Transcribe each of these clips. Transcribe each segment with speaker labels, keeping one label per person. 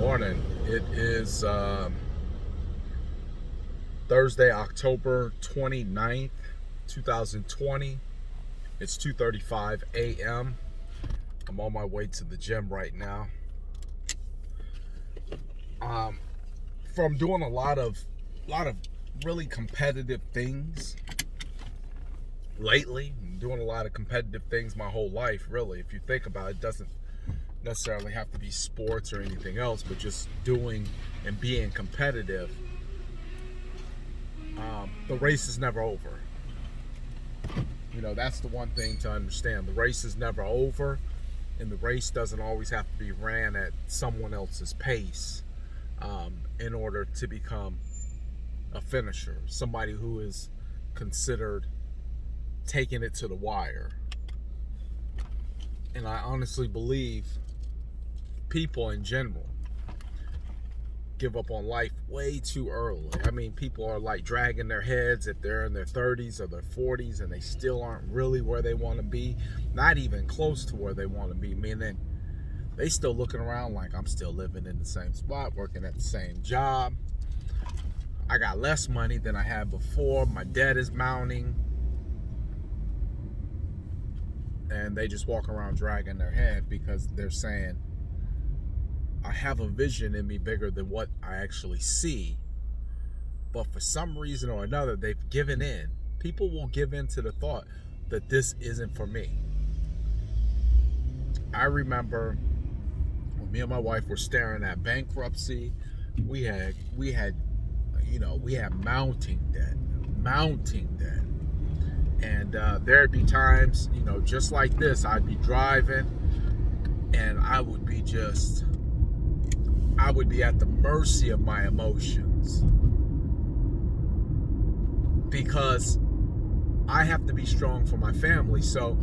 Speaker 1: Morning. It is Thursday, October 29th, 2020. It's 2:35 a.m. I'm on my way to the gym right now. From doing a lot of really competitive things lately. I'm doing a lot of competitive things my whole life, really. If you think about it, it doesn't necessarily have to be sports or anything else, but just doing and being competitive. The race is never over. That's the one thing to understand. The race is never over, and the race doesn't always have to be ran at someone else's pace in order to become a finisher, somebody who is considered taking it to the wire. And I honestly believe people in general give up on life way too early. I mean, people are like dragging their heads if they're in their 30s or their 40s and they still aren't really where they want to be, not even close to where they want to be. Meaning they still looking around like, I'm still living in the same spot, working at the same job. I got less money than I had before. My debt is mounting. And they just walk around dragging their head because they're saying, I have a vision in me bigger than what I actually see. But for some reason or another, they've given in. People will give in to the thought that this isn't for me. I remember when me and my wife were staring at bankruptcy, we had mounting debt. And there'd be times, just like this, I'd be driving and I would be at the mercy of my emotions because I have to be strong for my family. So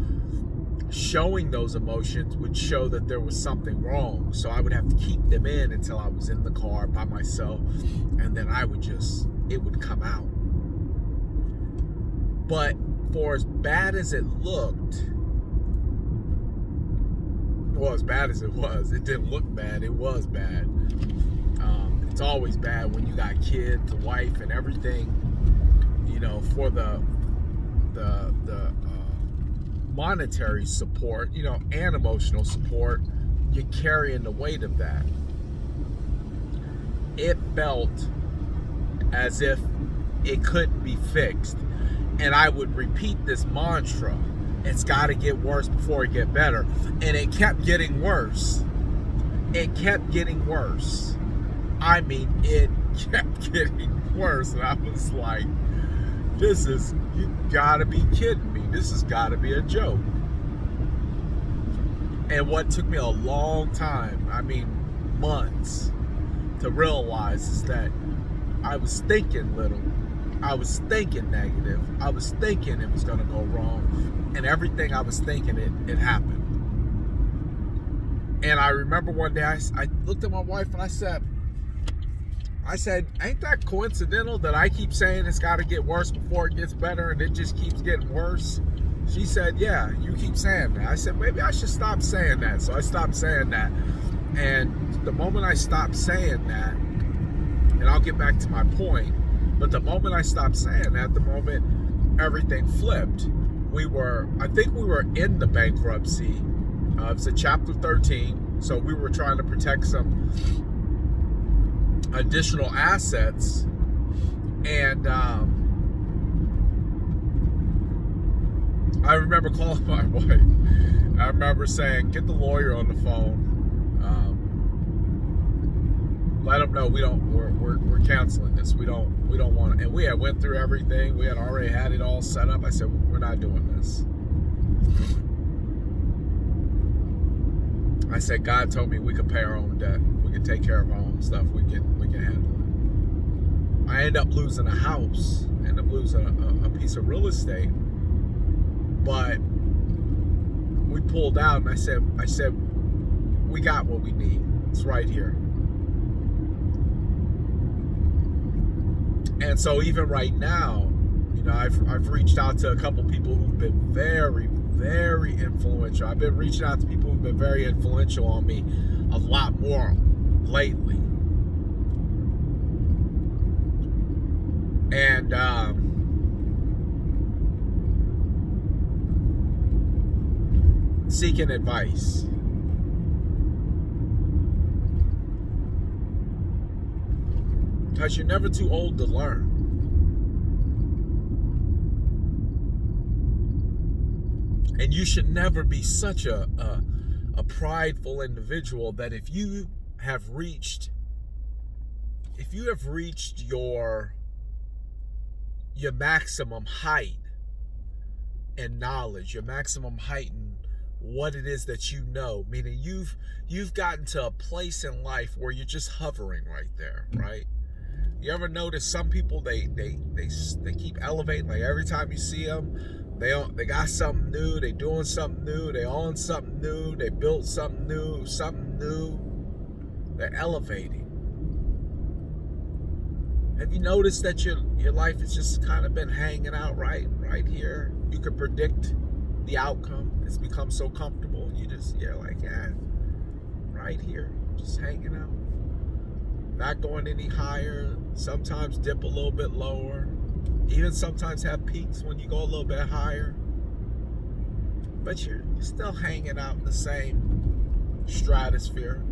Speaker 1: showing those emotions would show that there was something wrong. So I would have to keep them in until I was in the car by myself, and then it would come out. But for as bad as it looked, well, as bad as it was, it didn't look bad. It was bad. It's always bad when you got kids, a wife, and everything. For the monetary support, and emotional support, you're carrying the weight of that. It felt as if it couldn't be fixed, and I would repeat this mantra. It's got to get worse before it get better. And it kept getting worse. It kept getting worse. I mean, it kept getting worse. And I was like, you gotta be kidding me. This has gotta be a joke. And what took me a long time, I mean months, to realize is that I was thinking little. I was thinking negative. I was thinking it was going to go wrong. And everything I was thinking, it happened. And I remember one day I looked at my wife and I said, ain't that coincidental that I keep saying it's got to get worse before it gets better and it just keeps getting worse? She said, yeah, you keep saying that. I said, maybe I should stop saying that. So I stopped saying that. And the moment I stopped saying that, and I'll get back to my point, but the moment I stopped saying that, the moment everything flipped. I think we were in the bankruptcy. It's a Chapter 13, so we were trying to protect some additional assets. And I remember calling my wife. I remember saying, get the lawyer on the phone. Let them know we're canceling this. We don't want to. And we had went through everything. We had already had it all set up. I said, we're not doing this. I said, God told me we could pay our own debt. We could take care of our own stuff. We can handle it. I ended up losing a house. Ended up losing a piece of real estate. But we pulled out, and I said, we got what we need. It's right here. And so even right now, I've reached out to a couple people who've been very, very influential. I've been reaching out to people who've been very influential on me a lot more lately. And seeking advice. Because you're never too old to learn. And you should never be such a prideful individual that if you have reached your maximum height and knowledge, your maximum height in what it is that you know, meaning you've gotten to a place in life where you're just hovering right there, right? You ever notice some people they keep elevating, like every time you see them, they got something new, they doing something new, they own something new, they built something new, they're elevating. Have you noticed that your life has just kind of been hanging out right here? You could predict the outcome. It's become so comfortable. You're like, yeah, right here, just hanging out. Not going any higher. Sometimes dip a little bit lower. Even sometimes have peaks when you go a little bit higher. But you're still hanging out in the same stratosphere.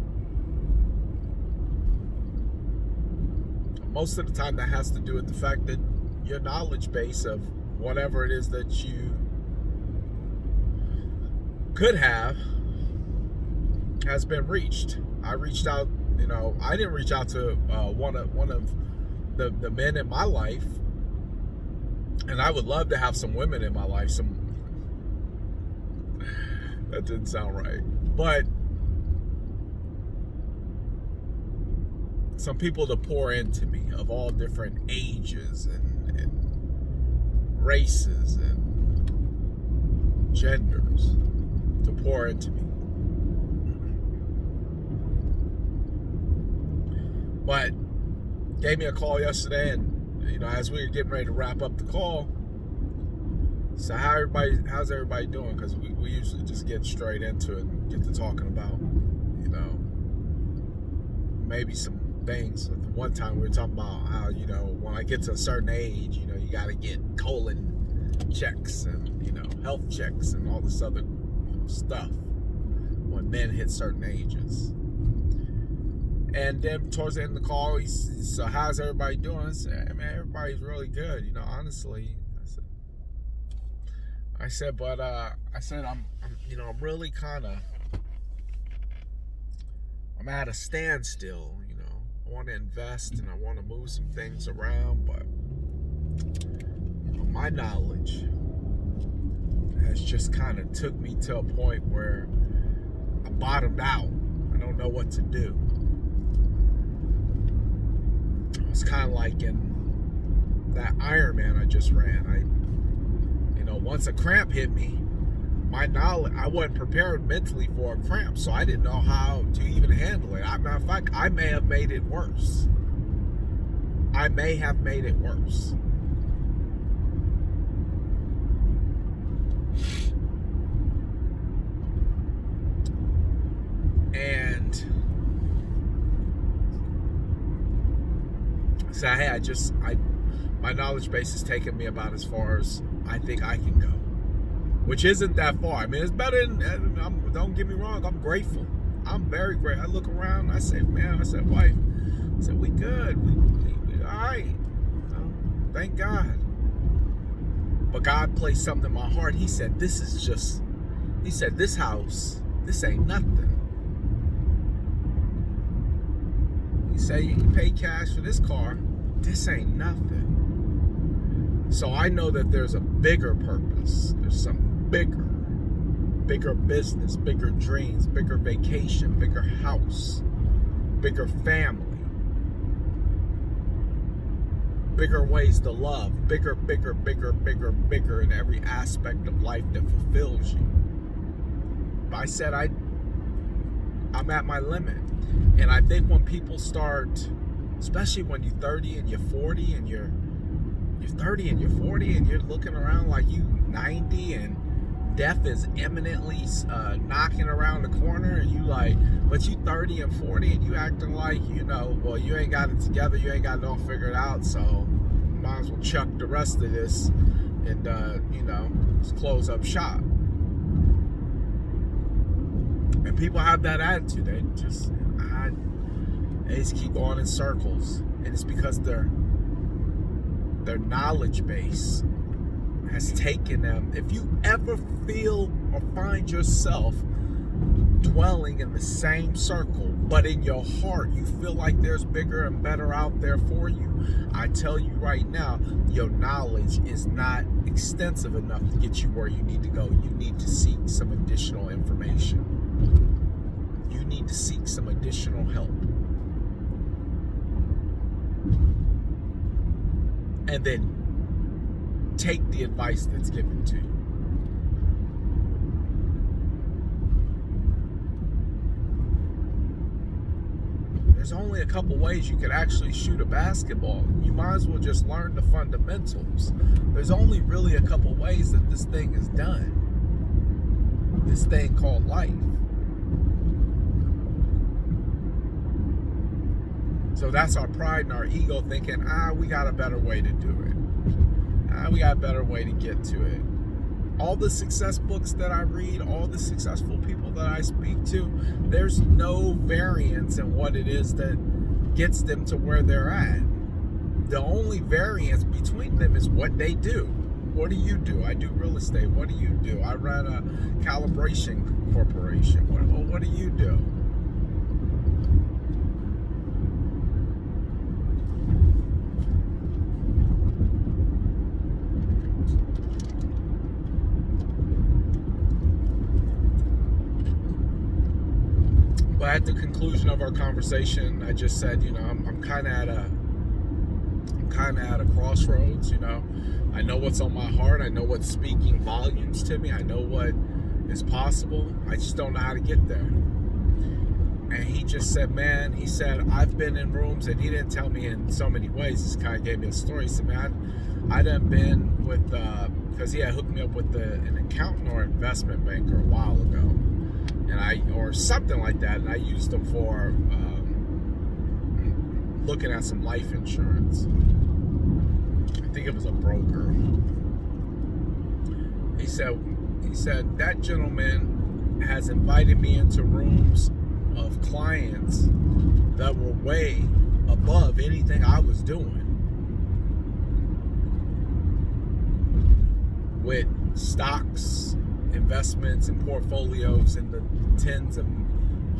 Speaker 1: Most of the time that has to do with the fact that your knowledge base of whatever it is that you could have has been reached. I reached out, I didn't reach out to one of the men in my life, and I would love to have some women in my life. That didn't sound right, but some people to pour into me of all different ages and races and genders to pour into me. But gave me a call yesterday, and as we were getting ready to wrap up the call, so how's everybody doing? Because we usually just get straight into it and get to talking about maybe some things. One time we were talking about how when I get to a certain age, you got to get colon checks and health checks and all this other stuff when men hit certain ages. And then towards the end of the call, so how's everybody doing? I said, hey, man, everybody's really good. Honestly, I said, but I'm really kind of, I'm at a standstill. I want to invest and I want to move some things around, but my knowledge has just kind of took me to a point where I bottomed out. I don't know what to do. It's kind of like in that Ironman I just ran. Once a cramp hit me, my knowledge, I wasn't prepared mentally for a cramp, so I didn't know how to even handle it. Matter of fact, I may have made it worse. And so hey, my knowledge base has taken me about as far as I think I can go, which isn't that far. I mean, it's better than, don't get me wrong, I'm grateful. I'm very grateful. I look around, I say, man, wife, we good. We all right. Thank God. But God placed something in my heart. He said, this house, this ain't nothing. He said, you can pay cash for this car. This ain't nothing. So I know that there's a bigger purpose. There's something bigger business, bigger dreams, bigger vacation, bigger house, bigger family, bigger ways to love, bigger in every aspect of life that fulfills you. But I said I'm at my limit. And I think when people start, especially when you're 30 and you're 40 and you're 30 and you're 40 and you're looking around like you 90 and death is imminently knocking around the corner, and you like, but you 30 and 40 and you acting like, well, you ain't got it together, you ain't got it all figured out, so might as well chuck the rest of this and just close up shop. And people have that attitude. They just keep going in circles, and it's because their knowledge base has taken them. If you ever feel or find yourself dwelling in the same circle, but in your heart you feel like there's bigger and better out there for you, I tell you right now, your knowledge is not extensive enough to get you where you need to go. You need to seek some additional information. You need to seek some additional help. And then take the advice that's given to you. There's only a couple ways you could actually shoot a basketball. You might as well just learn the fundamentals. There's only really a couple ways that this thing is done. This thing called life. So that's our pride and our ego thinking, we got a better way to do it. We got a better way to get to it. All the success books that I read, all the successful people that I speak to, there's no variance in what it is that gets them to where they're at. The only variance between them is what they do. What do you do? I do real estate. What do you do? I run a calibration corporation. What do you do? But at the conclusion of our conversation, I just said, I'm kind of at a crossroads. I know what's on my heart. I know what's speaking volumes to me. I know what is possible. I just don't know how to get there. And he just said, I've been in rooms, and he didn't tell me in so many ways. This kind of gave me a story. He said, I done been with, because he had hooked me up with an accountant or investment banker a while ago. Or something like that, and I used them for looking at some life insurance. I think it was a broker. He said that gentleman has invited me into rooms of clients that were way above anything I was doing, with stocks, investments, and portfolios in the tens of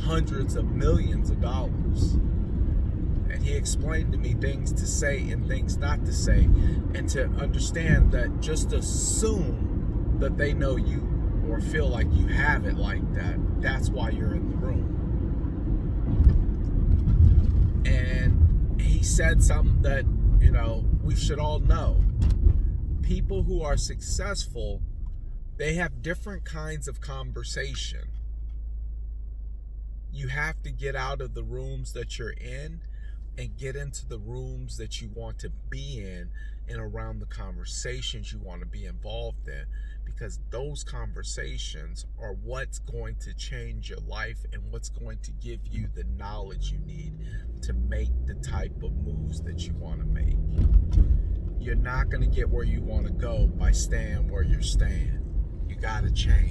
Speaker 1: hundreds of millions of dollars. And he explained to me things to say and things not to say, and to understand that just assume that they know you or feel like you have it like that. That's why you're in the room. And he said something that, we should all know. People who are successful, they have different kinds of conversation. You have to get out of the rooms that you're in and get into the rooms that you want to be in and around the conversations you want to be involved in, because those conversations are what's going to change your life and what's going to give you the knowledge you need to make the type of moves that you want to make. You're not going to get where you want to go by staying where you're staying. You got to change.